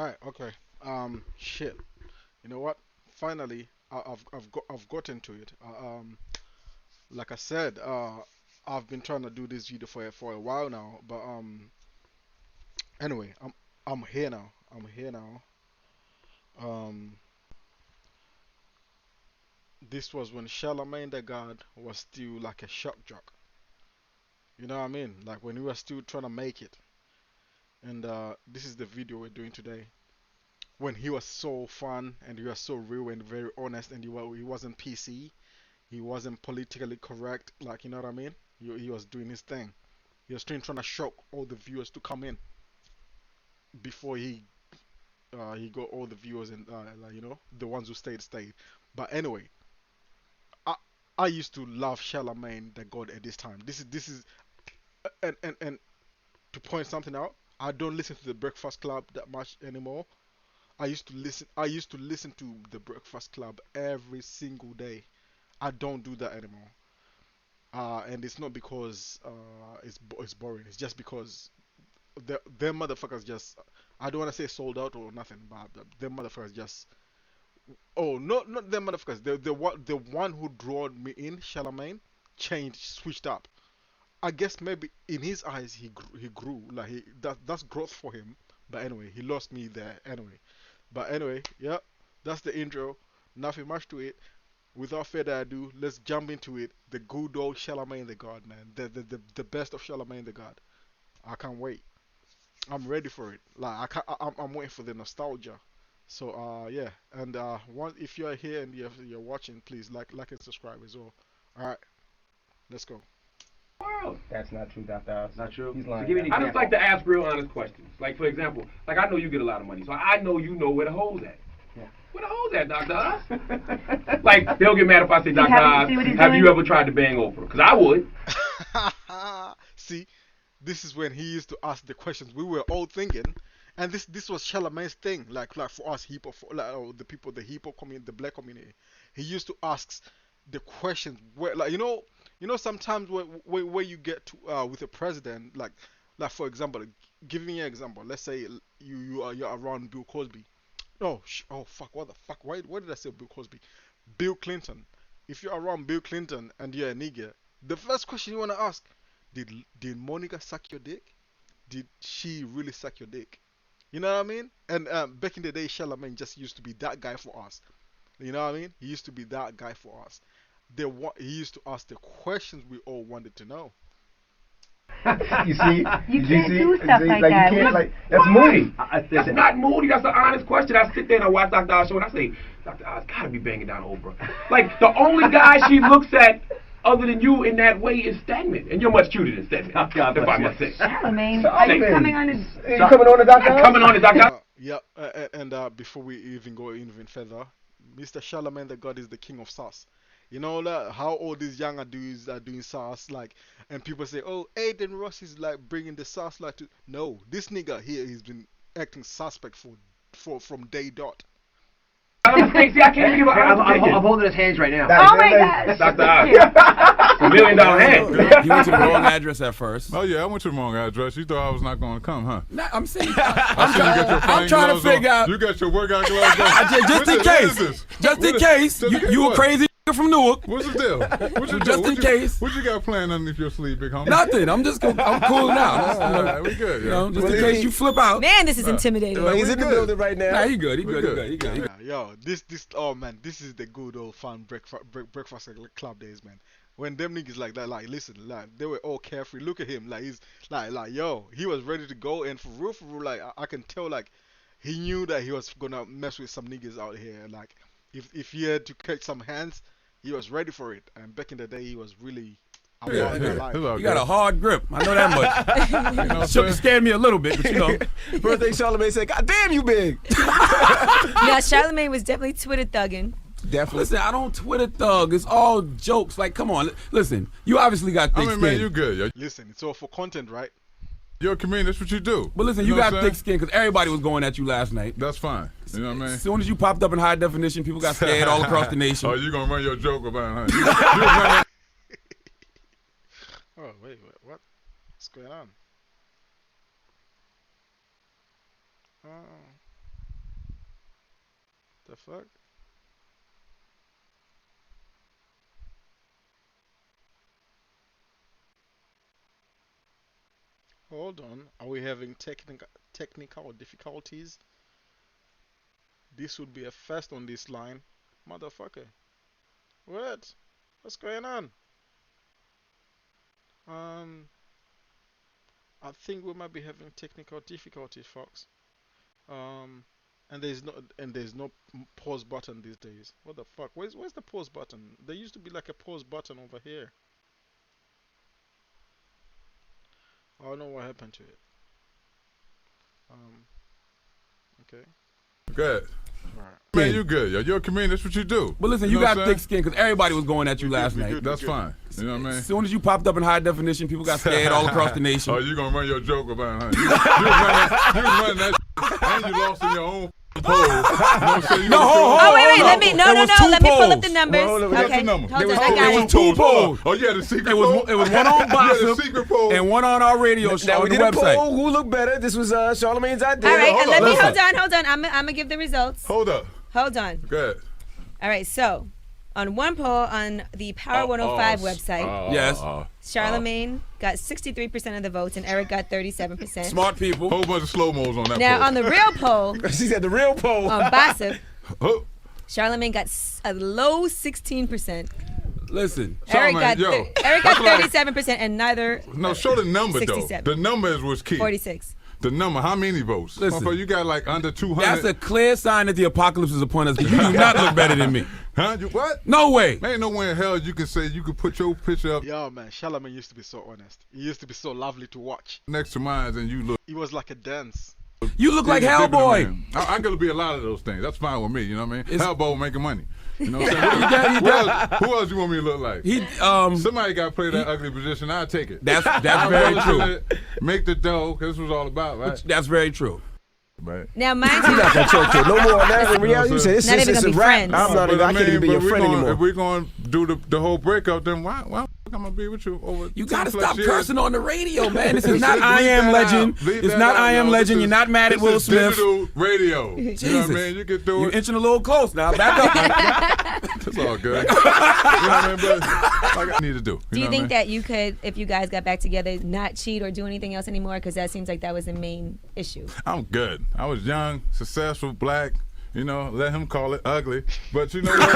right, okay. Shit. You know what? Finally, I've gotten to it. Like I said, I've been trying to do this video for a while now, but anyway, I'm here now. I'm here now. Um, this was when Charlamagne the God was still like a shock jock. You know what I mean? Like when we were still trying to make it. And this is the video we're doing today. When he was so fun and he was so real and very honest and he wasn't PC. He wasn't politically correct, like you know what I mean. He was doing his thing. He was trying to shock all the viewers to come in before he got all the viewers and like, you know, the ones who stayed. But anyway, I I used to love Charlamagne the God at this time. This is and to point something out, I don't listen to the Breakfast Club that much anymore. I used to listen to the Breakfast Club every single day. I don't do that anymore. And it's not because it's boring. It's just because them motherfuckers just, I don't want to say sold out or nothing, but them motherfuckers just, oh, not them motherfuckers. The one who drawed me in, Charlamagne, changed, switched up. I guess maybe in his eyes he grew, like that's growth for him. But anyway, he lost me there anyway. But anyway, yeah, that's the intro. Nothing much to it. Without further ado, let's jump into it. The good old Charlamagne the God, man. The best of Charlamagne the God. I can't wait. I'm ready for it. Like I can't, I'm waiting for the nostalgia. So yeah, and one if you're here and you're watching, please like and subscribe as well. All right, let's go. World. That's not true, Dr. Oz. Not true. He's So lying. give me an now. I just like to ask real honest questions. Like for example, like I know you get a lot of money, so I know you know where the holes at. Yeah. Where the holes at, Dr. Oz? Like they'll get mad if I say, Dr. haven't Oz, seen what he's have doing? you ever tried to bang Oprah? Because I would. See, this is when he used to ask the questions we were all thinking, and this was Charlamagne's thing. Like for us hip hop, like the people, the hip hop community, the black community, he used to ask the questions where, like sometimes where you get to with a president, like for example, giving you an example. Let's say you're around Bill Cosby. Oh fuck, what the fuck? Why did I say Bill Cosby? Bill Clinton. If you're around Bill Clinton and you're a nigger, the first question you wanna ask, did did Monica suck your dick? Did she really suck your dick? You know what I mean? And back in the day, Charlamagne just used to be that guy for us. You know what I mean? He used to be that guy for us. He used to ask the questions we all wanted to know. You see? You Did can't see? do stuff like You that. can't, like, that's Why? moody. That's not moody. That's an honest question. I sit there and I watch Dr. Oz show and I say, Dr. Oz gotta be banging down Oprah. Like the only guy she looks at other than you in that way is Stedman, and you're much cuter than Stedman. Oh, God if I bless must say. Charlamagne, are you Charlamagne. coming on his... You coming on to Dr. Oz? Coming on to Dr. Oz. Yeah, and before we even go even further, Mr. Charlamagne the God is the king of sass. You know that how all these younger dudes are doing sass, like, and people say, oh, Aiden Ross is like bringing the sass like to. No, this nigga here has been acting suspect for from day dot. See, I can't even give an honest I'm opinion. holding his hands right now. Oh my gosh. Dr. Oz. $1 million hand. You went to the wrong address at first. Oh yeah, I went to the wrong address. You thought I was not going to come, huh? Nah, I'm saying, I see you got your I'm flying trying to gloves on. figure out. You got your workout gloves on. Just in What case, is this? just in What is- case, just in case you a what? crazy nigga from Newark. What's the deal? What's the deal? Just in case. What you got playing underneath your sleeve, big homie? Nothing. I'm cool now. All right, we good. You know, Yeah. just in case you flip out. Man, this is intimidating. Well, He's we in the good. building right now. Nah, he good. He We good. He good. good. He good. He good. Yeah, yo, this oh man, this is the good old fun breakfast club days, man. When them niggas like that, like listen, like they were all carefree. Look at him, like he's like yo, he was ready to go, and for real, like I can tell, like he knew that he was gonna mess with some niggas out here. Like if he had to catch some hands, he was ready for it. And back in the day, he was really. I'm Yeah, not gonna yeah. lie. It's all You got a good. hard grip. I know that much. You know what I'm saying? Scared me a little bit, but you know. First thing Charlamagne said, God damn, you big. Now, Charlamagne was definitely Twitter thugging. Definitely. Listen, I don't Twitter thug. It's all jokes. Like, come on. Listen, you obviously got I thick mean, skin. man, you good. Yo. Listen, it's all for content, right? You're a comedian. That's what you do. But listen, you know got what I'm thick skin because everybody was going at you last night. That's fine. You know what I mean? As soon as you popped up in high definition, people got scared all across the nation. Oh, you gonna run your joke about it, huh? Oh wait, what? What's going on? Oh. The fuck? Hold on. Are we having technical difficulties? This would be a first on this line. Motherfucker. What? What's going on? Um, I think we might be having technical difficulties, folks. Um, and there's no pause button these days. What the fuck? Where's the pause button? There used to be like a pause button over here. I don't know what happened to it. Um, okay. Good. Alright. Man, you good, yo. You're a comedian. That's what you do. But listen, you know got what I'm thick skin because everybody was going at you last we night. good. That's fine. You know what I mean? As soon as you popped up in high definition, people got scared all across the nation. Oh, you gonna run your joke about it, huh? You was running that and you lost in your own poll. You know what I'm saying? No, hold Oh, wait, no. let me, no, There no, was no, two let me pull up polls. the numbers. Well, hold on, What's Okay, the number? hold on, was- I there got was it. two polls. Oh, yeah, the secret It poll? was one on Yeah, the Gossip secret poll. and one on our radio show Now on we the did a website. poll. Who looked better? This was Charlamagne's idea. All right, hold and let on, me, listen. hold on. I'm going to give the results. Hold up. Hold on. Good. All right, so on one poll on the Power 105 website, Yes. Charlamagne got 63% of the votes and Eric got 37%. Smart people. Whole bunch of slow-mos on that Now, poll. on the real poll She said the real poll. on Gossip, Oh, Charlamagne got a low 16%. Listen. Eric Charlamagne, got yo, Eric got that's like- 37% and neither no, show the number, though. 67. The number is what's key. 46. The number, how many votes? Listen. Motherfucker, you got like under 200. That's a clear sign that the apocalypse is upon us. You do not look better than me. Huh? You what? No way. Man, ain't nowhere in hell you can say you could put your picture up Yo, man, Charlamagne used to be so honest. He used to be so lovely to watch. next to mine and you look. It was like a dance. You look like different than Hellboy. me. I could be a lot of those things. That's fine with me. You know what I mean? It's- Hellboy making money. You know what I'm saying? Who else you want me to look like? He Somebody got to play that ugly position. I'll take it. that's I'm very going true. to make the dough, because this was all about, right? That's very true. Right. Now, mind You're you, not gonna choke it. No more on that. In reality, you say it's Not even it's gonna a be rap. friends. I'm not even. I can't even be your friend anymore. If we're going to do the whole breakup, then why I'm going to be with you over You 10 gotta plus stop years? cursing on the radio, man. This is Leave not I Am that Legend. out. Leave It's that not out, I Am yo. Legend. This You're not mad at this Will is Smith. digital radio. You know what I Jesus. mean? You can do You it. inching a little close now. Back up. It's all good. You know what I mean? But like I need to do. do you know think what that you could, if you guys got back together, not cheat or do anything else anymore? Because that seems like that was the main issue. I'm good. I was young, successful, black. You know, let him call it ugly. But you know what?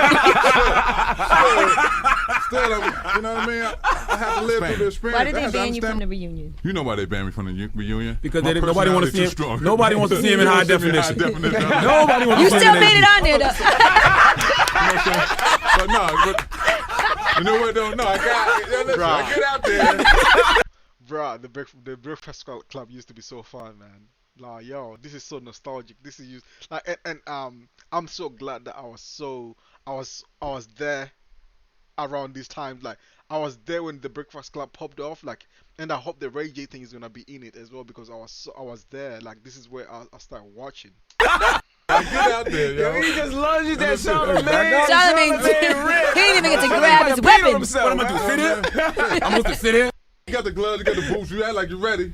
still, you know what I mean? I have to live through the experience. Why did I they have to ban you from understand- the reunion? You know why they banned me from the reunion? Because My nobody want to see personality him. too strong. Nobody wants to see him in high They want to see me definition. in high definition. Nobody wants You to see still him in made it on there, though. But no, you know what though? No, I listen, Bruh. I get out there. Bruh, the Breakfast Club used to be so fun, man. Like, yo, this is so nostalgic. This is used like, and I'm so glad that I was there around this time. Like, I was there when the Breakfast Club popped off. Like, and I hope the Ray J thing is gonna be in it as well because I was there. Like, this is where I started watching. Get out there, yo. He just lunges that Listen, Charlamagne. Charlamagne, he didn't even get to grab his weapon. What am I gonna do? Sit here? I'm supposed to sit here? You got the gloves, you got the boots. You act like you're ready.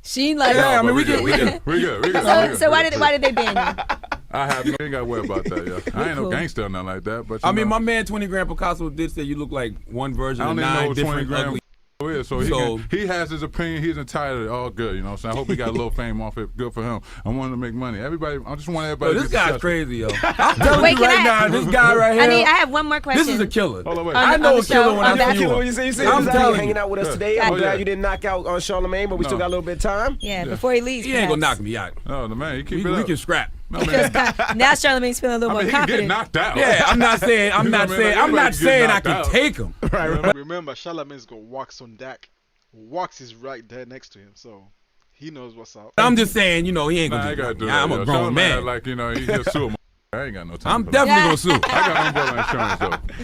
She like, Yeah, I mean, we good. can. We good. so why did they ban you? I have no. You ain't got to worry about that, yo. I ain't no Cool. gangster or nothing like that. But I you mean, know, my man 20 Grand Picasso did say you look like one version I of don't even know 9 what 20 different grand ugly. is, so he has his opinion. He's entitled. All good, you know what I'm saying? I hope he got a little fame off it. Good for him. I want him to make money. Everybody, I just want everybody Yo, to this be guy's successful. crazy, yo. I'm telling Wait, you can right I- now, this guy right here. I have one more question. This is a killer. Hold on, wait. I On know the a killer show, when on I that see You one. you say I'm he's out here telling hanging you. out with us Yeah. today. Oh, I'm glad yeah. you didn't knock out on Charlamagne, but we No. still got a little bit of time. Yeah, before he leaves. He ain't gonna perhaps. knock me out. Oh, the man, he keep We it up. can scrap. I mean, Now Charlamagne's feeling a little I mean, more he can get confident. knocked out. Yeah, I'm not saying. I'm You know not what I mean? saying. Like, I'm not everybody get saying I knocked can out. take him. Remember, Charlamagne's got Wax on deck. Wax is right there next to him, so he knows what's up. I'm just saying, you know, he ain't Nah, I gonna ain't do gotta that. do that. I'm yo. a grown Charlamagne man. act like, you know, he just sued him. I ain't got no time I'm for that. definitely gonna sue. I got umbrella insurance,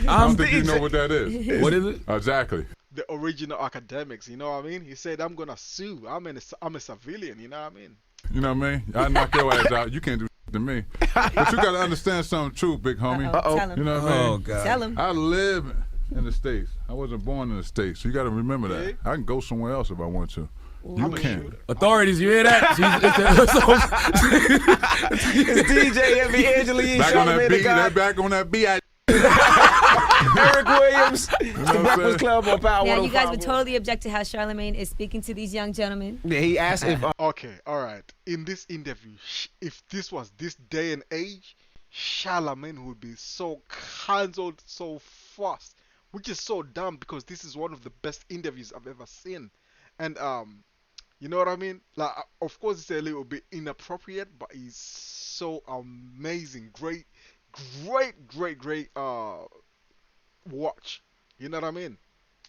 though. I don't think you know what that is. What is it? Exactly. The original academics, you know what I mean? He said, I'm gonna sue. I'm a civilian, you know what I mean? You know what I mean? I knock your ass out. You can't do to me. But you gotta understand something true, big homie. Uh-oh. Tell him. You know what I Oh mean? God. Tell him. I live in the States. I wasn't born in the States, so you gotta remember that. Okay. I can go somewhere else if I want to. You can. Authorities, you hear that? It's DJ Envy, Angela Yee, Back on that Charlamagne beat. the God, Back on that beat. Eric Williams, what the I'm Breakfast saying? Club on Power Now, you guys 105. would totally object to how Charlamagne is speaking to these young gentlemen. Yeah, he asked if Okay, all right. In this interview, if this was this day and age, Charlamagne would be so cancelled so fast, which is so dumb because this is one of the best interviews I've ever seen, and you know what I mean? Like, of course, it's a little bit inappropriate, but he's so amazing, great, watch. You know what I mean?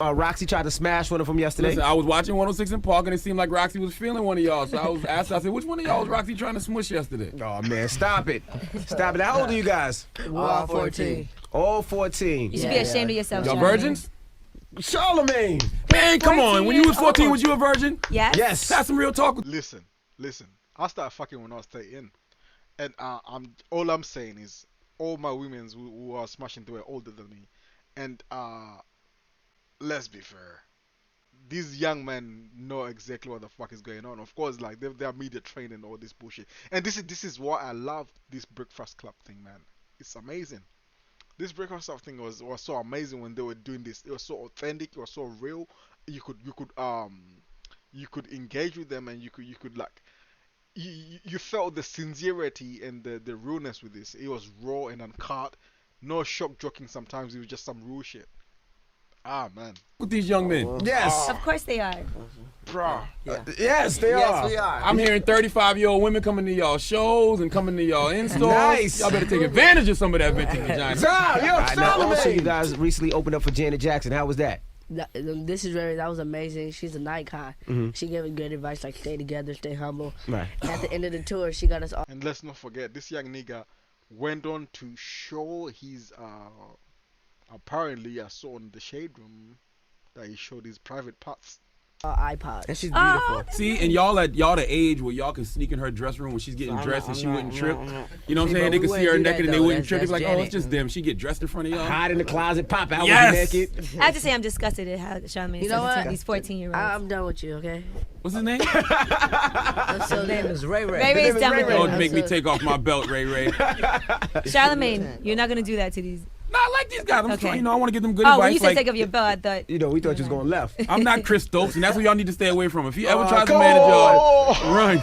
Roxy tried to smash one of them yesterday. Listen, I was watching 106 in Park, and it seemed like Roxy was feeling one of y'all. So I was asked, I said, which one of y'all was Roxy trying to smush yesterday? Oh, man, stop it. Stop it. How old are you guys? We're all 14. All 14. You should be ashamed of yourself, Y'all Charlamagne. virgins? Charlamagne. Man, come on. When you was 14, was you a virgin? Yes? Yes. That's some real talk. Listen. I started fucking when I was 13, and all I'm saying is all my women who are smashing through are older than me, and let's be fair. These young men know exactly what the fuck is going on. Of course, like they're media trained and all this bullshit. And this is why I love this Breakfast Club thing, man. It's amazing. This Breakfast Club thing was so amazing when they were doing this. It was so authentic. It was so real. You could engage with them, and you could like you felt the sincerity and the realness with this. It was raw and uncut. No shock joking. Sometimes it was just some real shit. Ah, man. With these young men. Yes. Of course they are. Bruh. Yes, they are. we are. I'm hearing 35-year-old women coming to y'all shows and coming to y'all in-stores. Nice. Y'all better take advantage of some of that vintage vagina. Tom, yo, All right, Charlamagne. Also, you Charlamagne. guys recently opened up for Janet Jackson. How was that? That was amazing. She's an icon. She gave us good advice like stay together, stay humble. Right. At the end of the tour, she got us all. And let's not forget, this young nigga went on to show his apparently I saw in the shade room that he showed his private parts. iPods. And she's beautiful. See, and y'all the age where y'all can sneak in her dress room when she's getting dressed and she wouldn't trip. You know what I'm saying? They could see her naked and they wouldn't trip. It's like, oh, it's just them. She get dressed in front of y'all. Hide in the closet, pop out Yes. with you naked. I have to say I'm disgusted at how Charlamagne You know says it to what? these 14-year-olds. I'm done with you, okay? What's his name? So His name is Ray Ray. Ray Ray's done with Don't you. make me take off my belt, Ray Ray. Charlamagne, you're not going to do that to these. No, I like these guys. I'm Okay. trying, I want to give them good Oh, when advice. you said Like, take off your belt, I thought. You know, we thought you was going left. I'm not Chris Stokes, and that's what y'all need to stay away from. If he ever Oh, tries to come manage y'all, on. run.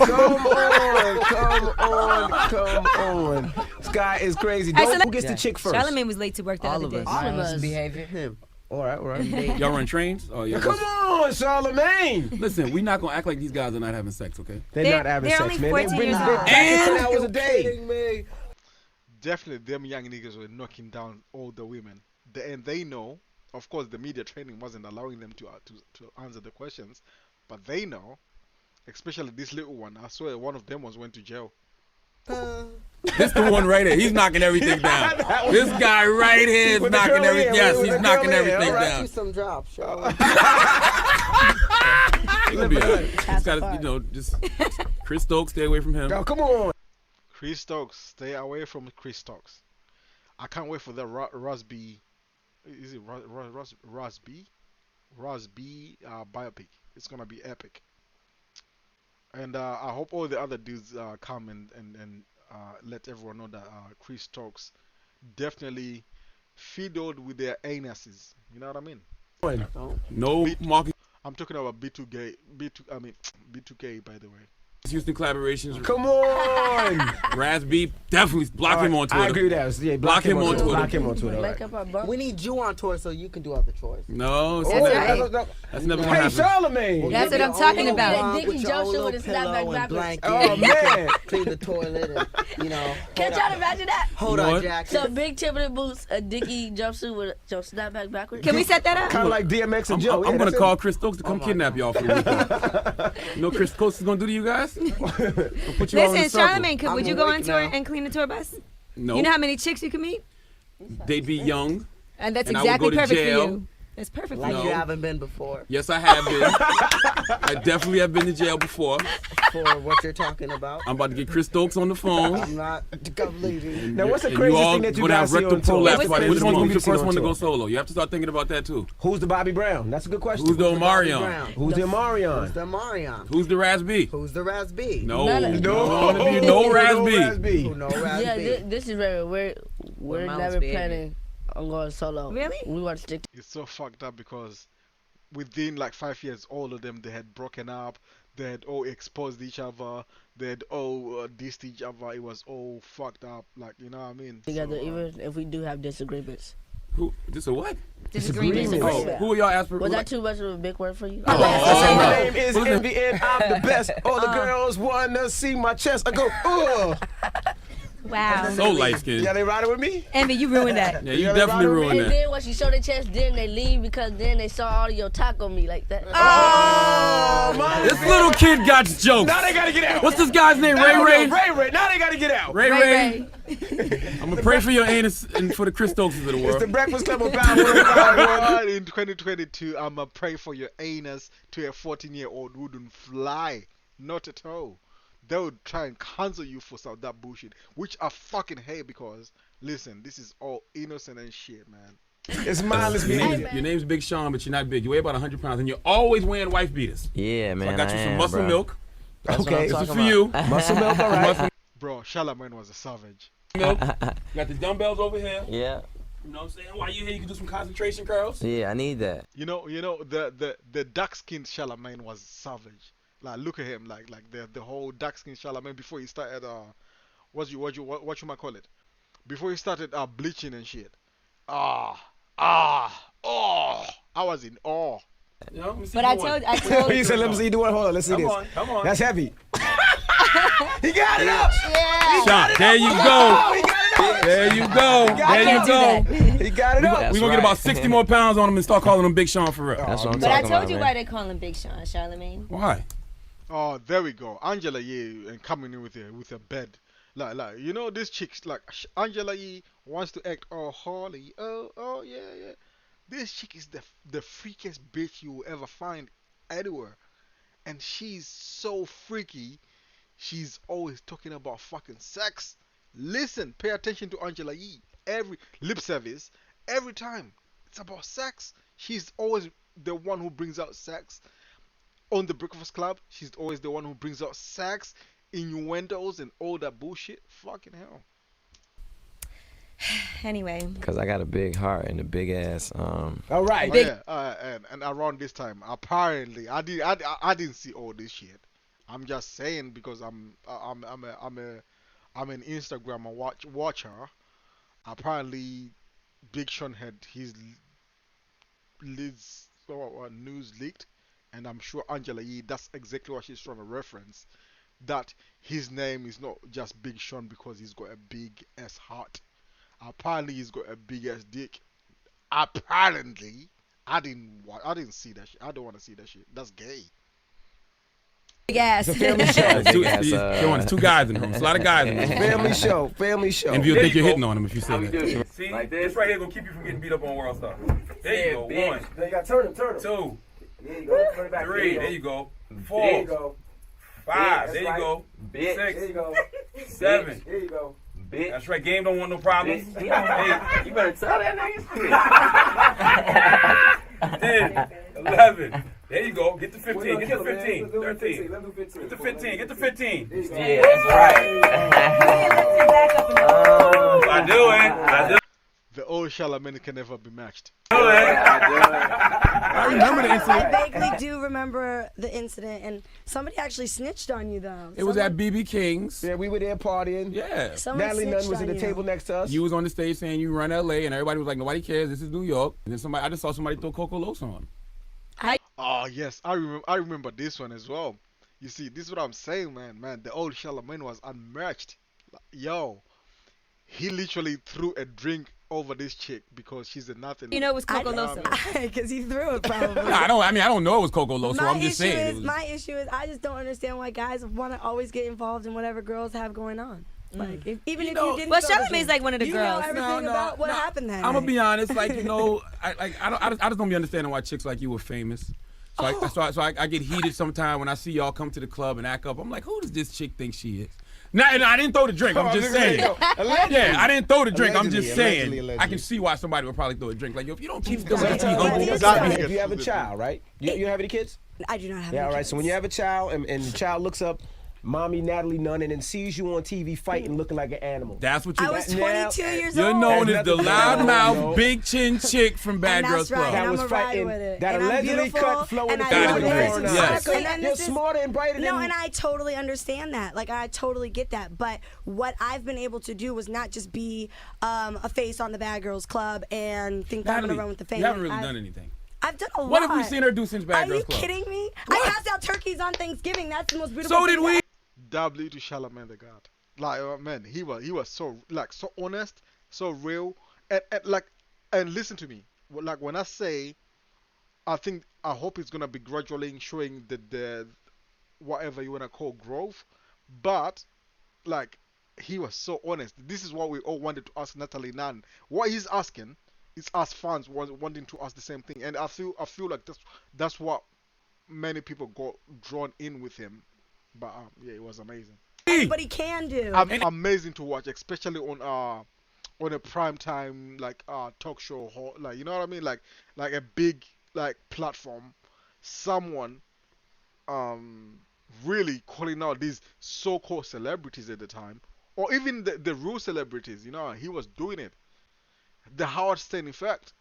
Come on. This guy is crazy. All right, so Who let- gets the chick first? Charlamagne was late to work the All other of day. us. All of us. Behavior. Him. All right. Y'all run trains? Oh, yeah. Come on, Charlamagne. Listen, we're not gonna act like these guys are not having sex, okay? They're not having they're sex, only man. 14 They years bring old. back 10 hours a day. Definitely, them young niggas were knocking down all the women. And they know, of course, the media training wasn't allowing them to answer the questions, but they know, especially this little one. I swear one of them went to jail. This the one right here. He's knocking everything down. This guy right here is With the knocking curly everything. hair, Yes, with he's the knocking curly hair, everything all right. down. Some drops, show. He'll be all right. Just gotta, just Chris Stokes, stay away from him. Yo, come on. Chris Stokes, stay away from Chris Stokes. I can't wait for the Rosby. Is it Rosby? Rosby biopic. It's gonna be epic. And I hope all the other dudes come and let everyone know that Chris Stokes definitely fiddled with their anuses. You know what I mean? No Marcus I'm talking about B2K, by the way. Houston collaborations. Come on. Raz B, definitely block him on Twitter. I agree with that. Yeah, Block him on Twitter. Block him on Twitter. all Make right. up our buck. We need you on tour so you can do other chores. No, it's That's never, right. that's never Hey, gonna happen. Charlamagne. That's what I'm talking You'll be about. a Dickie jumpsuit with a snapback backwards. Oh, man. Clean the toilet and, Can y'all imagine that? Hold You know on, what? Jackson. Some big Timberland boots, a Dickie jumpsuit with a snapback backwards. Can we set that up? Kind of like DMX and I'm Joe. gonna that's call it. Chris Stokes to come kidnap y'all for the weekend. You know what Chris Stokes is gonna do to you guys? He'll put you all in Listen, a circle. Charlamagne, would you go on awake tour now. and clean the tour bus? No, You know how many chicks you can meet? they'd be young, And that's and I would exactly go to perfect jail. for you. That's perfect. Like No. you haven't been before. Yes, I have been. I definitely have been to jail before. For what you're talking about. I'm about to get Chris Stokes on the phone. I'm not completely. Now, what's the And craziest you all thing that you gonna guys have see rectal on tour? prolapse. What's Which the one's gonna be the craziest thing first one to on go tour? solo? You have to start thinking about that too. Who's the Bobby Brown? That's a good question. Who's the Bobby Omarion? Brown? Who's the Who's Omarion? the Marion? Who's the Raz B? Who's the Raz B? No, None of- none of you know Raz B. Who know Raz Yeah, B? this is very we're Mouse never Baby. planning on going solo. Really? We want to stick. It's so fucked up because within like 5 years, all of them they had broken up. They had all exposed each other. They had all dissed each other. It was all fucked up. Like, you know what I mean? Together, So, even if we do have disagreements. Who? This a what? Disagreements. Oh, who are y'all asking? Was that too much of a big word for you? My Oh. name is Envy and I'm the best. All the girls wanna see my chest. I go, ugh. Wow. So light skinned. Yeah, they riding with me? Envy, you ruined that. Yeah, you Yeah, they definitely ride with ruined And that. then once you show their chest, then they leave because then they saw all of your taco meat like that. Oh, my. This little kid got jokes. Now they gotta get out. What's this guy's name? Ray Ray? Ray. Now they gotta get out. Ray Ray Ray. I'm gonna pray for your anus and for the Chris Stokes of the It's the world. Breakfast Club of Power. in 2022, I'ma pray for your anus to a 14-year-old who wouldn't fly. Not at all. They would try and cancel you for some of that bullshit, which I fucking hate because, listen, this is all innocent and shit, man. It's mindless behavior. Your name's Big Sean, but you're not big. You weigh about 100 pounds, and you're always wearing wife beaters. Yeah, So man. I got you some am, muscle bro. milk. Okay. This is for you. Muscle milk, all right. Bro, Charlamagne was a savage. Milk. Got the dumbbells over here. Yeah. You know what I'm saying? While you're here, you can do some concentration curls. Yeah, I need that. You know, the dark-skinned Charlamagne was savage. Like, look at him, like the whole dark-skinned Charlamagne before he started what you might call it, before he started bleaching and shit. Oh, I was in awe. You know, let me see But you I do one. told He said, let me see you do it. Hold on, let's see Come this. on, come on. That's heavy. He got it up. Sean, there you go. There you go. There you go. He got it up. That's We're gonna get right. about 60 more pounds on him and start calling him Big Sean for real. That's what I'm But I talking told about, you man. why they call him Big Sean, Charlamagne. Why? Oh, there we go. Angela Yee and coming in with a bed. Like you know this chick like Angela Yee wants to act all holy. Oh yeah. This chick is the freakiest bitch you will ever find anywhere, and she's so freaky. She's always talking about fucking sex. Listen, pay attention to Angela Yee. Every lip service, every time it's about sex. She's always the one who brings out sex. On the Breakfast Club, she's always the one who brings out sex, innuendos, and all that bullshit. Fucking hell. Anyway. Because I got a big heart and a big ass. All right. Oh, yeah, and around this time, apparently, I didn't see all this shit. I'm just saying because I'm an Instagram watcher. Apparently, Big Sean had his news leaked, and I'm sure Angela Yee, that's exactly what she's trying to reference. That his name is not just Big Sean because he's got a big ass heart. Apparently, he's got a big ass dick. Apparently, I didn't see that shit. I don't want to see that shit. That's gay. Big ass. It's two guys in the room. It's a lot of guys in the room. Family show. And you'll think you're hitting on him if you say that. See, like this right here gonna keep you from getting beat up on World Star. There you go. One. You got turn him. 2. There you go. Turn it back. Three. There you go. 4. There you go. 5. There you go. 6. There you go. 7. There you go. That's right. Game don't want no problems. 8. You better tell that nigga. 10. 11. There you go. Get to 15. Get to 15. 13. Get to 15. Get to 15. Yeah, that's right. I do it. I do it. The old Charlamagne can never be matched. I remember the incident. I vaguely do remember the incident, and somebody actually snitched on you, though. It was at BB King's. Yeah, we were there partying. Yeah. Someone Natalie Nunn snitched was at on the you. table next to us. You was on the stage saying you run LA, and everybody was like, nobody cares. This is New York. And then I just saw somebody throw Coco Los on. Oh yes, I remember this one as well. You see, this is what I'm saying, man. The old Charlamagne was unmatched. Yo, he literally threw a drink over this chick because she's a nothing. You know it was Coco Loso. Because he threw it, probably. I don't know it was Coco Los, so I'm just saying. My issue is I just don't understand why guys want to always get involved in whatever girls have going on. Like, even if know, you didn't. well, throw the Charlamagne's drink, like one of the you girls. know everything about what happened then. I'm gonna be honest, like you know, I just don't be understanding why chicks like you were famous. So I get heated sometimes when I see y'all come to the club and act up. I'm like, who does this chick think she is? No, I didn't throw the drink. I'm just saying. Yeah, I didn't throw the drink. I'm just saying. I can see why somebody would probably throw a drink. Like, yo, if you don't keep still, if you have a child, right? You have any kids? I do not have. Yeah, any all right. kids. So when you have a child and the child looks up, Mommy Natalie Nunn, and then sees you on TV fighting, looking like an animal. That's what you. I was 22 years You're old. known as the loudmouth, big chin chick from Bad Girls Right, Club. and That was I'm a ride fighting. with it. That And I'm allegedly beautiful, cut Flo in and the I face love with it. a Yes. porn. Yes. And then You're this is- smarter and brighter No, than and I totally understand that. Like, I totally get that. But what I've been able to do was not just be a face on the Bad Girls Club and think that I'm going to run with the fame. You haven't really done anything. I've done a lot. What have we seen her do since Bad Are Girls you Club? kidding me? I passed out turkeys on Thanksgiving. That's the most beautiful So thing did we. W to Charlamagne the God. Like man, he was so so honest, so real, and listen to me. Like when I say, I hope it's gonna be gradually showing the whatever you wanna call growth, but like he was so honest. This is what we all wanted to ask Natalie Nunn. What he's asking is us fans wanting to ask the same thing, and I feel like that's what many people got drawn in with him. But yeah, it was amazing. But he can do. Amazing to watch, especially on a prime time talk show, like you know what I mean, like a big platform. Someone really calling out these so-called celebrities at the time, or even the real celebrities. You know, he was doing it. The Howard Stern effect.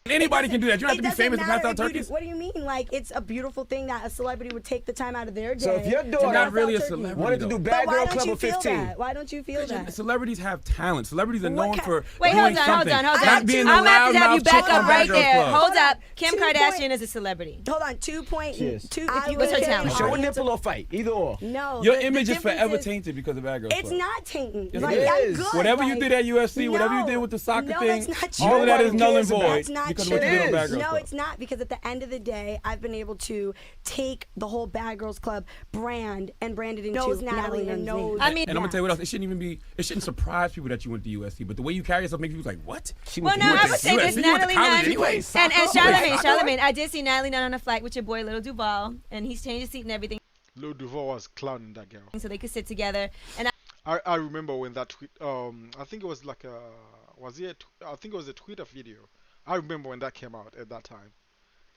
Anybody can do that. You don't have to be famous to pass out turkeys. What do you mean? Like, it's a beautiful thing that a celebrity would take the time out of their day. So if your daughter not really a celebrity, wanted to do Bad Girl Club at 15. Why don't you feel that? Celebrities have talent. Celebrities are known for Wait, doing hold something. on. Not being the I'm gonna have to have you loudmouth back chick up on right Bad Girls there. Club. Hold up. Kim 2 Kardashian is a celebrity. Hold on, 2 point. Cheers. Two. What's If you her look at talent? the Show a audience- nipple or fight, either or. No. Your the image is difference forever tainted because of Bad Girls It's Club. not tainted. Yes, Like, it I'm is. good. Whatever you like, did at USC, whatever you did with the soccer no, thing, that's not true. all of that is null and Nobody cares about void That's not because true. of what you did on Bad Girls No, Club. it's not, because at the end of the day, I've been able to take the whole Bad Girls Club brand and brand it into Natalie Nunn's name. I mean, And I'm gonna tell you what else. It shouldn't surprise people that you went to USC, but the way you carry yourself makes people like, what? well, no, I would say this: Natalie Nunn anyways. and Charlamagne. I did see Natalie Nunn on a flight with your boy Little Duval, and he's changed his seat and everything Lil Duval was clowning that girl. so they could sit together. And I remember when that tweet. I think it was like a. I think it was a Twitter video. I remember when that came out at that time.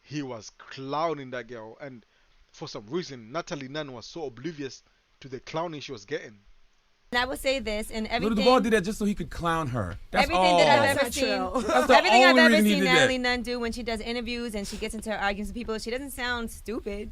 He was clowning that girl, and for some reason, Natalie Nunn was so oblivious to the clowning she was getting. I will say this, and Little everything. Duval did that just so he could clown her. That's Everything all. that I've That's ever not seen, true. That's the everything I've only ever reason he seen did Natalie that. Nunn do when she does interviews and she gets into her arguments with people, she doesn't sound stupid.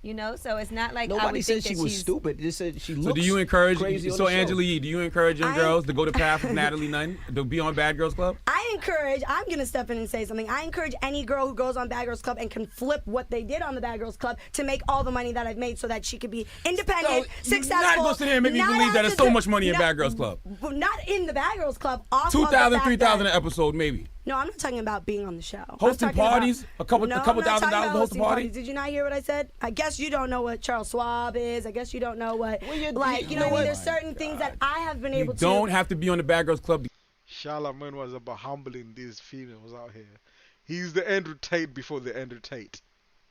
You know, so it's not like I Nobody would said think she that was she's stupid. They said she looks So do you encourage? crazy on So the show. Angela Yee, do you encourage young girls to go the path of Natalie Nunn to be on Bad Girls Club? I'm going to step in and say something. I encourage any girl who goes on Bad Girls Club and can flip what they did on the Bad Girls Club to make all the money that I've made so that she could be independent, successful. You're not going to sit here and make me not believe that have there's to so do- much money in no, Bad Girls Club. Well, not in the Bad Girls Club. Off of the 2,000, fact 3,000 that- an episode, maybe. No, I'm not talking about being on the show. I'm Hosting talking about- parties? A couple No, I'm $1,000 not talking to about host a hosting party? parties. Did you not hear what I said? I guess you don't know what Charles Schwab is. I guess you don't know what, Well, you know know what I mean? what? There's certain things that I have been You able to. don't have to be on the Bad Girls Club. Charlamagne was about humbling these females out here. He's the Andrew Tate before the Andrew Tate.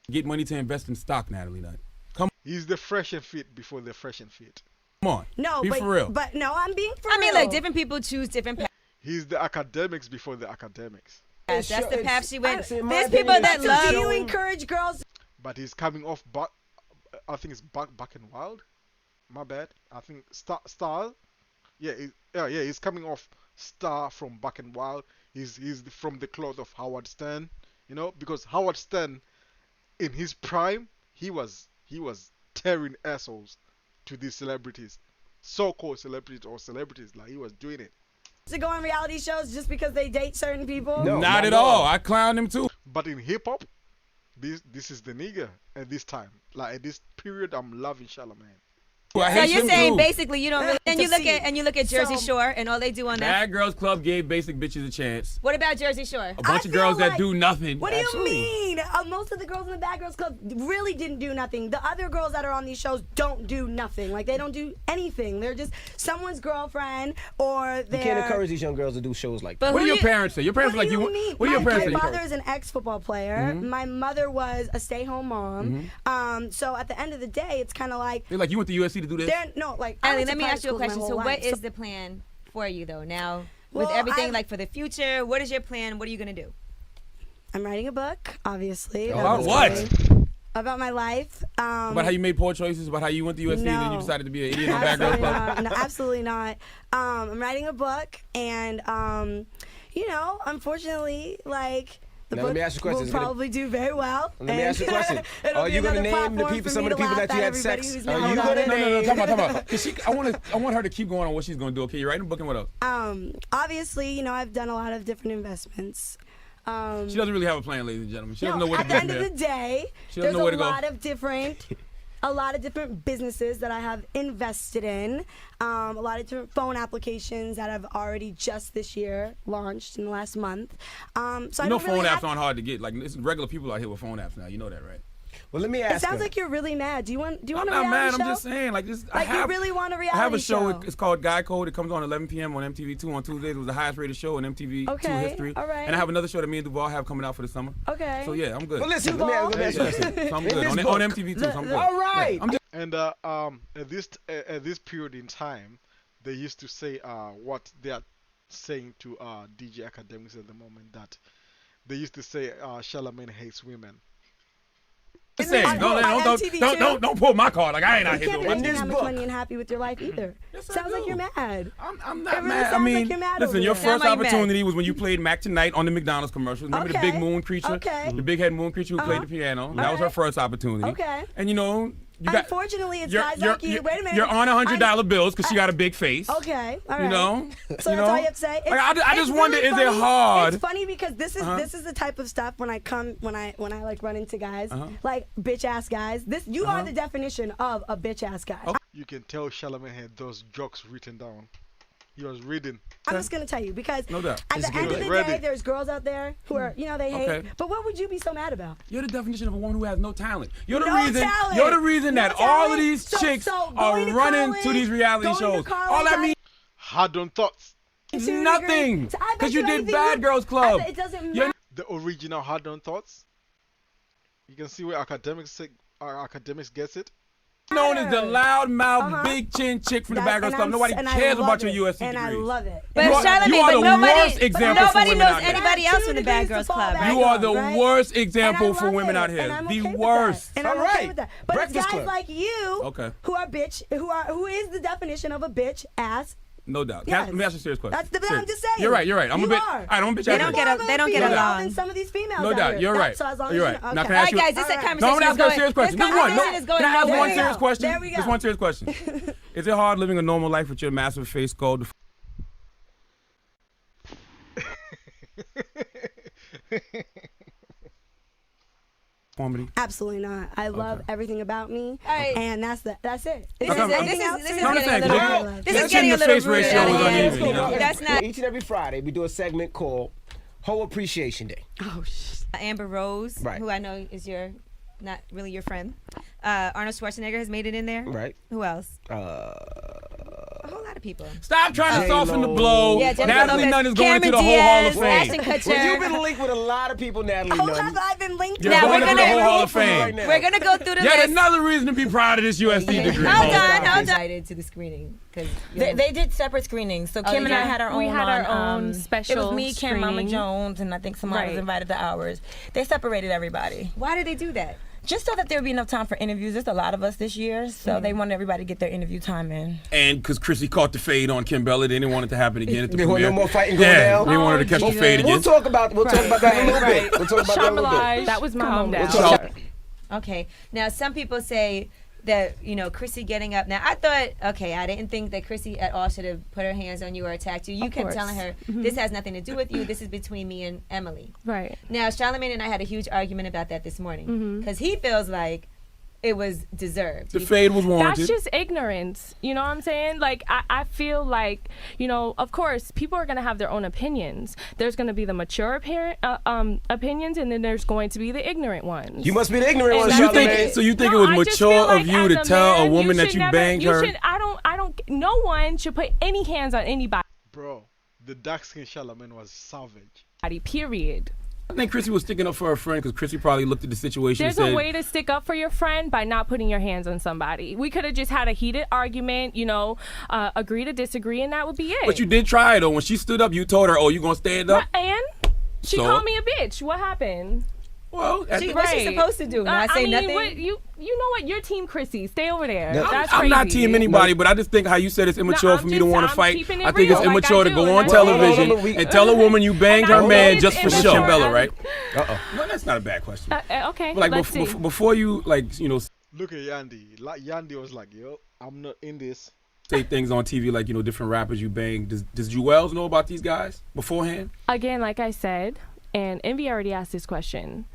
Get money to invest in stock, Natalie Nunn. Come He's the fresh and fit before the fresh and fit. on. No, be but, for real. But no, I'm being for I mean, real. like different people choose different paths. He's the academics before the academics. That's the path she went. in my There's opinion, people that it's So do you love. encourage girls? But he's coming off back. I think it's back and wild. My bad. I think Star. Yeah, he's coming off Star from Back and Wild. He's from the cloth of Howard Stern. You know, because Howard Stern, in his prime, he was tearing assholes to these celebrities, so-called celebrities or celebrities. Like he was doing it. To go on reality shows just because they date certain people? No. Not at all. I clown him too. But in hip hop, this is the nigga at this time. Like at this period, I'm loving Charlamagne. I So hate you're them saying too. basically you don't really. And To you look see. at Jersey So- Shore and all they do on that. Bad Girls Club gave basic bitches a chance. What about Jersey Shore? A bunch of girls that do nothing. What do you Absolutely. mean? Most of the girls in the Bad Girls Club really didn't do nothing. The other girls that are on these shows don't do nothing. Like, they don't do anything. They're just someone's girlfriend or You they're... can't encourage these young girls to do shows like that. But What who do your you- parents say? Your parents What like do you. you mean? What do your parents My say? father is an ex-football player. My mother was a stay-home mom. So at the end of the day, it's kind of like... They're like, you went to USC to do this? They're, no, like... I Ellie, went to let me private ask you a schools my question. whole So what life. is the plan for you though now? With Well, everything I've- like for the future, what is your plan? What are you gonna do? I'm writing a book, obviously. About what? About my life. About how you made poor choices, about how you went to USC and then you No. decided to be an idiot on Bad Girls Absolutely Club. not. No, absolutely not. I'm writing a book, and you know, unfortunately, like the Now, book let me ask you a question. will Is it gonna- probably do very well. Let me ask you a question. It'll Are be you gonna another name the platform people, for some me of the to people laugh that you at had everybody sex? who's Are mad you about gonna it. No, name? talk about. 'Cause I want her to keep going on what she's gonna do. Okay, you're writing a book and what else? Obviously, you know, I've done a lot of different investments. She doesn't really have a plan, ladies and gentlemen. She doesn't know No, where to at go the from end of here. the day, She doesn't there's know where a to go. lot of different businesses that I have invested in, a lot of different phone applications that I've already just this year launched in the last month. So I You know don't phone really apps have, aren't hard to get. Like, it's regular people out here with phone apps now. You know that, right? Well, let me It ask sounds her. like you're really mad. Do you want I'm a not reality mad. show? I'm just saying, like this. Like, you really want a I have a reality show. show? It's called Guy Code. It comes on 11 p.m. on MTV2 on Tuesdays. It was the highest rated show in MTV2 Okay, history. all right. And I have another show that me and Duval have coming out for the summer. Okay. So yeah, I'm good. But listen, let me ask you a Yeah, question. so I'm In good this on book- MTV2. So I'm good. All right. I'm just And at this period in time, they used to say what they are saying to DJ academics at the moment, that they used to say Charlamagne hates women. saying, on MTV don't pull my card. Like I ain't out You here can't doing be this. making that much money and happy with your life either. Yes, I Sounds like do. you're mad. I'm It not really mad. I sounds mean, like you're mad listen, over your there. first Sound like you opportunity was when you played Mac Tonight on the McDonald's commercial. Remember the big Okay. moon creature? Okay. The big head moon creature who played the piano. That was her right. first opportunity. Okay. And you know, you got. Unfortunately, it's you're- guys you're- like you. you're- Wait a minute. You're on $100 bills because she got a big face. Okay. All right. You know? So you that's know? all you have to say. Like, I It's just wonder, really is it funny. hard? It's funny because this is the type of stuff when I like run into guys, Uh-huh. like bitch ass guys. You are the definition of a bitch ass guy. Okay. You can tell Charlamagne had those jokes written down. He was reading. I'm just gonna tell you because No doubt. at the end of the Ready. day, there's girls out there who are, you know, they hate. Okay. But what would you be so mad about? You're the definition of a woman who has no talent. You're the No reason. talent. You're the reason No that all of talent. these So chicks going are to running college, to these reality going to shows. college, All that I- means Hard on thoughts. is To a nothing. degree. So I bet Because you did anything Bad Girls Club. It doesn't You're matter. The original Hard on Thoughts. You can see where academics gets it. known as the loudmouth, Uh-huh. big chin chick from the That- Bad Girls and Club. I'm- Nobody and I cares love about your it, USC and degrees. I love it. But You are Charlamagne, the but worst nobody, example for nobody women knows out there. anybody else from the Bad Two Girls degrees to Club, fall right? You are the right? worst And I example for love women it, out here. and I'm The okay with worst. that. And I'm All okay right. with that. But Breakfast it's guys Club. like you Okay. who is the definition of a bitch ass. No doubt. Yes. Let me ask you a serious question. That's I'm just saying. You're right. You're right. I'm You a bit. are. All right, I'm a bitch. They ass don't nigga. get a- they don't get Female along. than some of these females. No out doubt. here. You're right. So as long You're as right. you Now, okay. can I ask All right, you? guys, this All right. conversation No, I'm gonna is ask you a going. serious question. This Just one. conversation is going Can I ask nowhere. one There we serious go. question? There we go. Just one serious question. Is it hard living a normal life with your massive face called? Comedy. Absolutely not. I love everything about me, right. and that's it. This Okay, is I'm- getting No, I'm a just little. saying, This That is getting a chin to little face rude. ratio out of was hand. uneven, you know? That's not. Each and every Friday, we do a segment called Hoe Appreciation Day. Oh shit. Amber Rose, Right. who I know is not really your friend. Arnold Schwarzenegger has made it in there. Right. Who else? A whole lot of people. Stop trying to J-Lo. soften the blow. Yeah, Jennifer Natalie Lopez, Nunn is going Cameron to the whole Hall of Diaz, Fame. Ashton Kutcher. Well, you've been linked with a lot of people, Natalie Who Nunn. have I been linked You're to? Now going we're to the gonna- whole Hall of Right Fame. now. We're gonna go through the Yet list. another reason to be proud of this USD degree. Hold on. Invited to the screening because they did separate screenings. So Kim and I had our own. We had our on, own special It was me, Kim, Mama screening. Jones, and I think someone was Right. invited to ours. They separated everybody. Why did they do that? Just so that there would be enough time for interviews. There's a lot of us this year, so they wanted everybody to get their interview time in. And because Chrissy caught the fade on Kim Bella, they didn't want it to happen again at the They want premiere. no more fighting going Yeah, down? they wanted to catch the fade again. We'll talk about that in a little bit. We'll talk about that in a little bit. Charlamagne, that was my hometown. We'll talk- Okay. Now some people say that Chrissy getting up. Now I thought, okay, I didn't think that Chrissy at all should have put her hands on you or attacked you. You Of kept course. telling her this has nothing to do with you. This is between me and Emily. Right. Now Charlamagne and I had a huge argument about that this morning because he feels like it was deserved. The fade was warranted. That's just ignorance. You know what I'm saying? Like, I feel like, you know, of course, people are going to have their own opinions. There's going to be the mature opinions, and then there's going to be the ignorant ones. You must be the ignorant one. So you think it was mature of you to tell a woman that you banged her? No one should put any hands on anybody. Bro, the dark skin Charlamagne was savage. Period. I think Chrissy was sticking up for her friend because Chrissy probably looked at the situation There's and said, a way to stick up for your friend by not putting your hands on somebody. We could have just had a heated argument, you know, agree to disagree, and that would be it. But you did try it, though. When she stood up, you told her, oh, you going to stand up? And she called me a bitch. What happened? Well, what's she supposed to do? Not say nothing? You know what? You're Team Chrissy. Stay over there. No, That's I'm crazy. not team anybody, but I just think how you said it's immature for me to want to fight. I think it's real, immature like to go on television and tell a woman you banged her man just for show. Kimbella, right? No, that's not a bad question. Okay, but like let's see. before you, like, you know, look at Yandy. Like Yandy was like, yo, I'm not in this. Say things on TV like, you know, different rappers you bang. Does Jewels know about these guys beforehand? Again, like I said, and Envy already asked this question.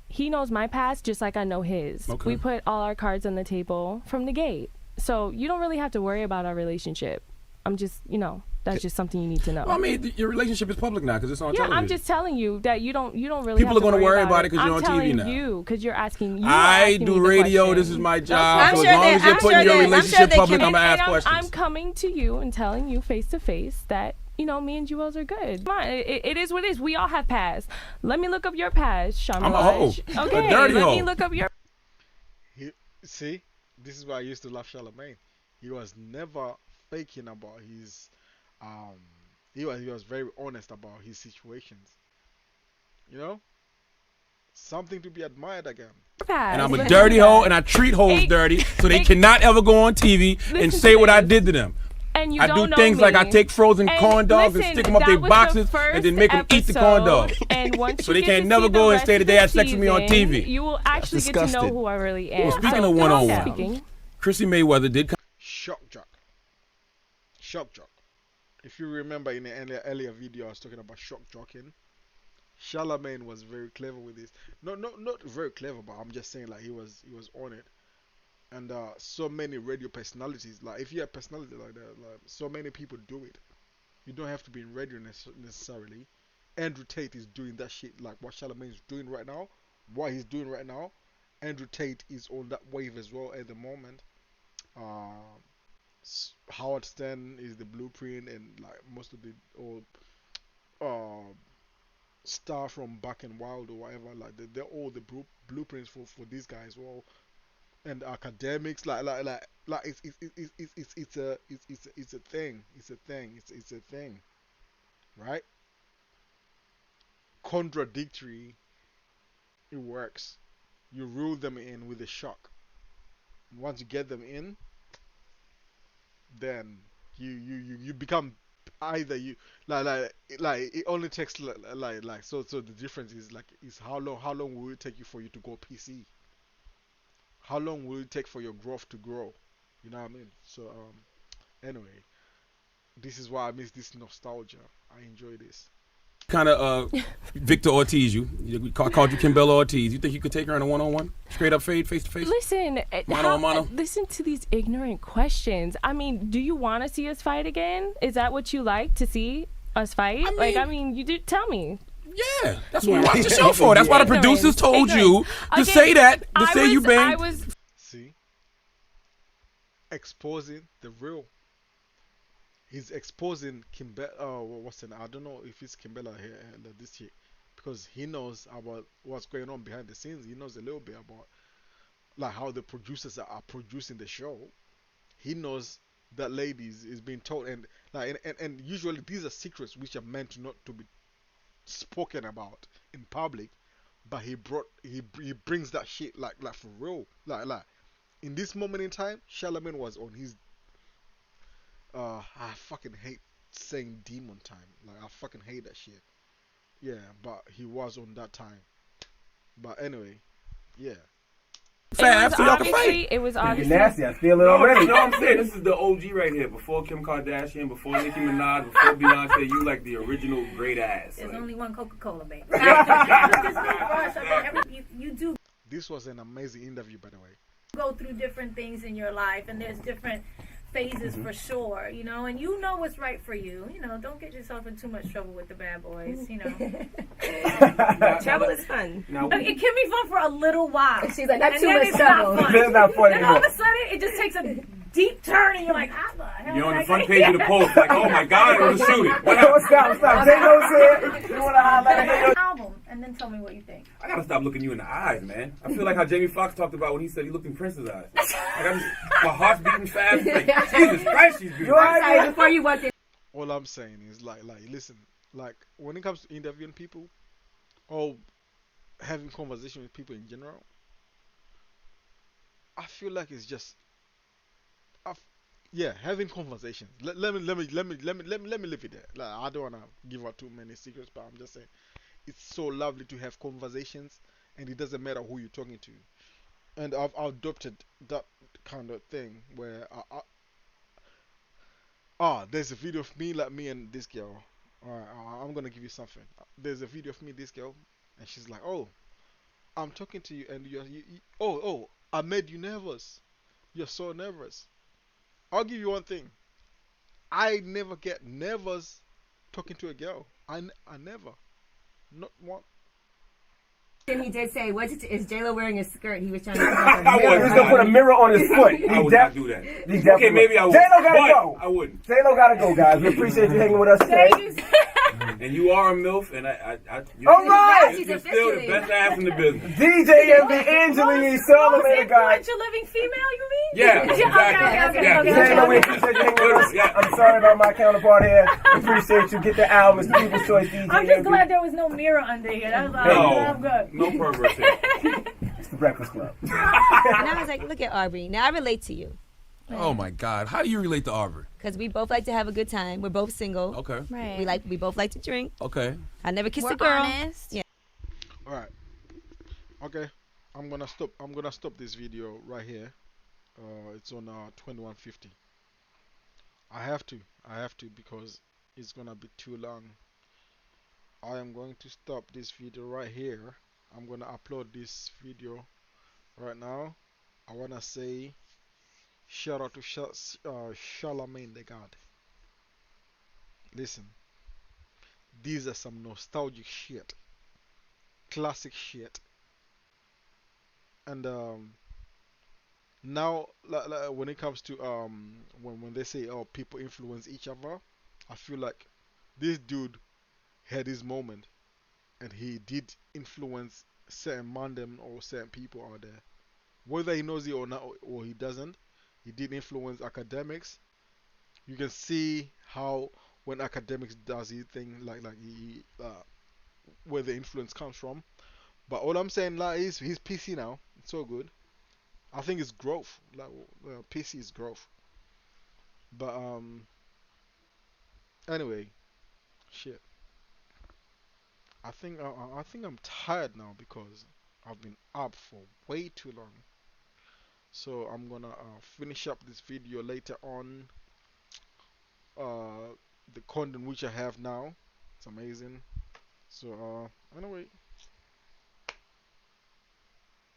He knows my past just like I know his. Okay. We put all our cards on the table from the gate. So you don't really have to worry about our relationship. I'm just, you know, that's just something you need to know. Well, I mean, your relationship is public now because it's on television. I'm just telling you that you don't really People have are to going to worry about it because you're I'm on TV now. telling you because you're asking I asking do me the radio. question. This is my job. Okay. So as long as you're putting your relationship public, I'm going to ask And questions. I'm coming to you and telling you face to face that, you know, me and Jewels are good. Come on, it is what it is. We all have past. Let me look up your past, Charlamagne. I'm a hoe. Okay, A dirty let hoe. me look up your. See, this is why I used to love Charlamagne. He was never faking about his, he was very honest about his situations. You know, something to be admired again. And I'm a dirty hoe, and I treat hoes dirty, so they cannot ever go on TV and say what I did to them. And you I don't do things know like I me. take frozen And corn dogs and listen, stick them up that their was the boxes and then make them eat the corn first dogs. And once So you they get can't to never see go the and say rest that of they the had sex with me on season, TV. You will actually get to know disgusting. who I really am. Well, speaking So, of calm one-on-one, down. Chrissy Mayweather did come. Shock jock. If you remember in the earlier video, I was talking about shock jocking. Charlamagne was very clever with this. Not very clever, but I'm just saying like he was on it. And so many radio personalities, like if you have personality like that, like so many people do it. You don't have to be in radio necessarily. Andrew Tate is doing that shit like what Charlamagne is doing right now. What he's doing right now, Andrew Tate is on that wave as well at the moment. Howard Stern is the blueprint, and like most of the old star from Back and Wild or whatever, like they're all the blueprints for these guys as well. And academics, like it's a thing, right? Contradictory, it works. You rule them in with a shock. Once you get them in, then you become either you like it only takes like so the difference is how long will it take you for you to go PC? How long will it take for your growth to grow? You know what I mean? So anyway, this is why I miss this nostalgia. I enjoy this. Kind of Victor Ortiz, you called you Kimbella Ortiz. You think you could take her in a one-on-one, straight up fade, face to face? Listen, listen to these ignorant questions. I mean, do you want to see us fight again? Is that what you like to see us fight? I mean, you did tell me. Yeah, that's what we watch the show for. That's why the producers told you to say that, to say you banged. See, exposing the real. He's exposing Kimbella. What's the name? I don't know if it's Kimbella here this chick, because he knows about what's going on behind the scenes. He knows a little bit about like how the producers are producing the show. He knows that ladies is being told, and like and usually these are secrets which are meant not to be spoken about in public, but he brings that shit like for real, like in this moment in time. Charlamagne was on his I fucking hate saying demon time, like I fucking hate that shit. Yeah, but he was on that time. But anyway, yeah. It was obviously nasty. I feel it already. No, I'm saying this is the OG right here. Before Kim Kardashian, before Nicki Minaj, before Beyonce, you like the original great ass. There's only one Coca-Cola, baby. This was an amazing interview, by the way. Go through different things in your life, and there's different phases for sure, you know, and you know what's right for you. You know, don't get yourself in too much trouble with the bad boys, you know. Trouble is fun. It can be fun for a little while. She's like, not and too then much it's trouble. not fun. It's not fun Then all of anymore. a sudden, it just takes a deep turn, and you're like, how the hell You're on did the I front get page of the here? post, like, oh my God, it was a shooting. What happened? Stop. J-Lo said, you want to highlight Album, and then tell me what you think. I gotta stop looking you in the eyes, man. I feel like how Jamie Foxx talked about when he said he looked in Prince's eyes. Like my heart's beating fast. Like, Jesus Christ, she's beautiful. before you walked in. All I'm saying is listen, like when it comes to interviewing people or having conversation with people in general, I feel like it's just, yeah, having conversations. Let me leave it there. Like, I don't wanna give out too many secrets, but I'm just saying it's so lovely to have conversations, and it doesn't matter who you're talking to. And I've adopted that kind of thing where there's a video of me and this girl. Alright, I'm gonna give you something. There's a video of me, this girl, and she's like, "Oh, I'm talking to you, and oh, I made you nervous. You're so nervous." I'll give you one thing. I never get nervous talking to a girl. I never, not one. He did say, is J-Lo wearing a skirt? He was trying to I He was going to put a mirror on his foot. I would not do that. Okay, maybe I would. J-Lo gotta but go. I wouldn't. J-Lo gotta go, guys. We appreciate you hanging with us today. And you are a MILF, and you're, All right. you're still the best ass in the business. DJ MB, Angelini, Charlamagne, guys. You're living female, you mean? Yeah, exactly. Okay. J-Lo, we appreciate you hanging with us. I'm sorry about my counterpart here. Appreciate you. Get the album. It's People's Choice DJ I'm just MB. glad there was no mirror under here. That was like, I'm good. No perverts here. It's the Breakfast Club. And I was like, look at Aubrey. Now I relate to you. Oh my God, how do you relate to Aubrey? Because we both like to have a good time. We're both single. Okay. Right. We both like to drink. Okay. I never kissed We're a girl. honest. Yeah. All right. Okay. I'm gonna stop this video right here. It's on 2150. I have to because it's gonna be too long. I am going to stop this video right here. I'm gonna upload this video right now. I wanna say shout out to Charlamagne the God. Listen, these are some nostalgic shit, classic shit, and now when it comes to when they say people influence each other, I feel like this dude had his moment, and he did influence certain mandem or certain people out there, whether he knows it or not or he doesn't. He did influence academics. You can see how when academics does his thing, he where the influence comes from. But all I'm saying is he's PC now. It's so good. I think it's growth. PC is growth. But anyway, shit. I think I'm tired now because I've been up for way too long. So I'm gonna finish up this video later on. The content which I have now, it's amazing. So anyway,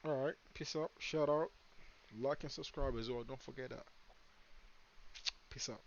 all right, peace out, shout out, like and subscribe as well. Don't forget that. Peace out.